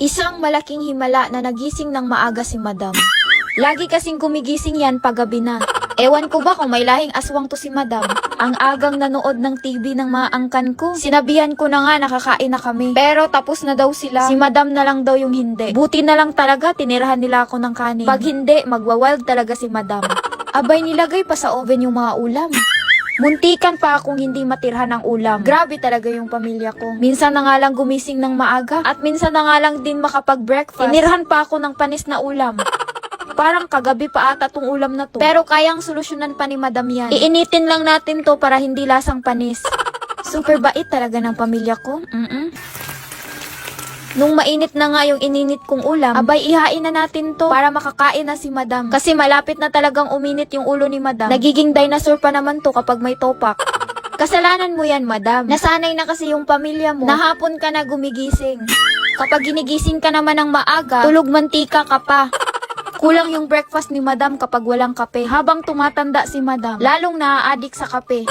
Isang malaking himala na nagising ng maaga si Madam. Lagi kasing gumigising yan paggabi na. Ewan ko ba kung may lahing aswang to si Madam. Ang agang nanood ng TV ng mga angkan ko. Sinabihan ko na nga nakakain na kami. Pero tapos na daw sila. Si Madam na lang daw yung hindi. Buti na lang talaga tinirahan nila ako ng kanin. Pag hindi, magwawild talaga si Madam. Abay nilagay pa sa oven yung mga ulam. Muntikan pa akong hindi matirhan ng ulam. Grabe talaga yung pamilya ko. Minsan na nga lang gumising ng maaga at minsan na nga lang din makapag-breakfast. Tinirhan pa ako ng panis na ulam. Parang kagabi pa ata tong ulam na to. Pero kayang solusyonan pa ni Madam yan. Iinitin lang natin to para hindi lasang panis. Super bait talaga ng pamilya ko. Nung mainit na nga yung ininit kong ulam, abay ihain na natin to para makakain na si Madam. Kasi malapit na talagang uminit yung ulo ni Madam. Nagiging dinosaur pa naman to kapag may topak. Kasalanan mo yan, Madam. Nasanay na kasi yung pamilya mo. Nahapon ka na gumigising. Kapag ginigising ka naman ng maaga, tulog mantika ka pa. Kulang yung breakfast ni Madam kapag walang kape. Habang tumatanda si Madam, lalong naa-addict sa kape.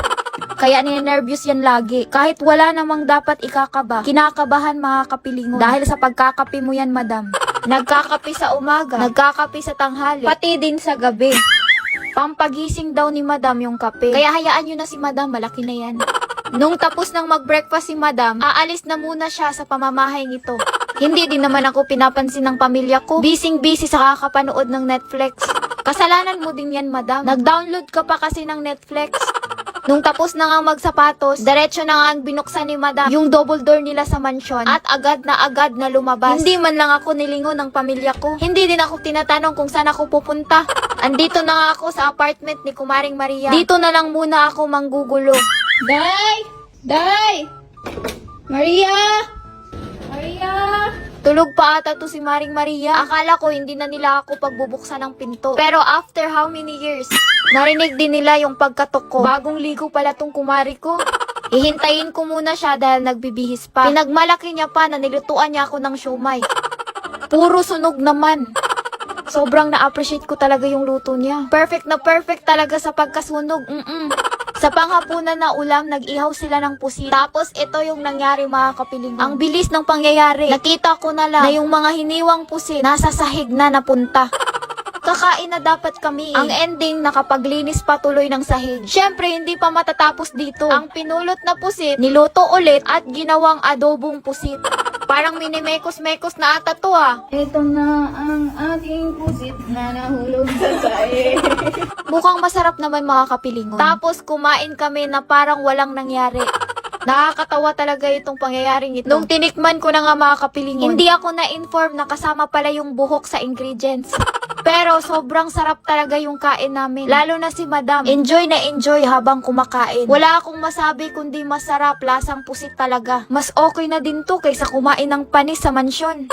Kaya ninenervyos yan lagi. Kahit wala namang dapat ikakaba, kinakabahan mga kapilingon. Dahil sa pagkakape mo yan, Madam. Nagkakape sa umaga, nagkakape sa tanghali, pati din sa gabi. Pampagising daw ni Madam yung kape. Kaya hayaan nyo na si Madam, malaki na yan. Nung tapos nang mag-breakfast si Madam, aalis na muna siya sa pamamahay nito. Hindi din naman ako pinapansin ng pamilya ko. Busy sa kakapanood ng Netflix. Kasalanan mo din yan, Madam. Nag-download ka pa kasi ng Netflix. Nung tapos na nga magsapatos, diretso na nga ang binuksan ni Madam yung double door nila sa mansyon at agad na lumabas. Hindi man lang ako nilingon ng pamilya ko. Hindi din ako tinatanong kung saan ako pupunta. Andito na nga ako sa apartment ni Kumaring Maria. Dito na lang muna ako manggugulo. Day! Day! Maria! Maria! Tulog pa ata to si Maring Maria. Akala ko hindi na nila ako pagbubuksan ng pinto. Pero after how many years, narinig din nila yung pagkatok ko. Bagong ligo pala tong kumari ko. Hihintayin ko muna siya dahil nagbibihis pa. Pinagmalaki niya pa na nilutuan niya ako ng siomay. Puro sunog naman. Sobrang na-appreciate ko talaga yung luto niya. Perfect na perfect talaga sa pagkasunog. Sa panghapunan na ulam, nag-ihaw sila ng pusit. Tapos ito yung nangyari mga kapilingon. Ang bilis ng pangyayari. Nakita ko na lang na yung mga hiniwang pusit nasa sahig na napunta. Kakain na dapat kami. Ang ending, nakapaglinis pa tuloy ng sahig. Syempre, hindi pa matatapos dito. Ang pinulot na pusit, niluto ulit at ginawang adobong pusit. Parang minimekos-mekos na ata to ah. Ito na ang aking pusit na nahulog sa sahig. Mukhang masarap naman mga kapilingon. Tapos kumain kami na parang walang nangyari. Nakakatawa talaga itong pangyayaring ito. Nung tinikman ko na nga mga kapilingon, hindi ako na-inform na kasama pala yung buhok sa ingredients. Pero sobrang sarap talaga yung kain namin. Lalo na si Madam. Enjoy na enjoy habang kumakain. Wala akong masabi kundi masarap, lasang pusit talaga. Mas okay na din to kaysa kumain ng panis sa mansyon.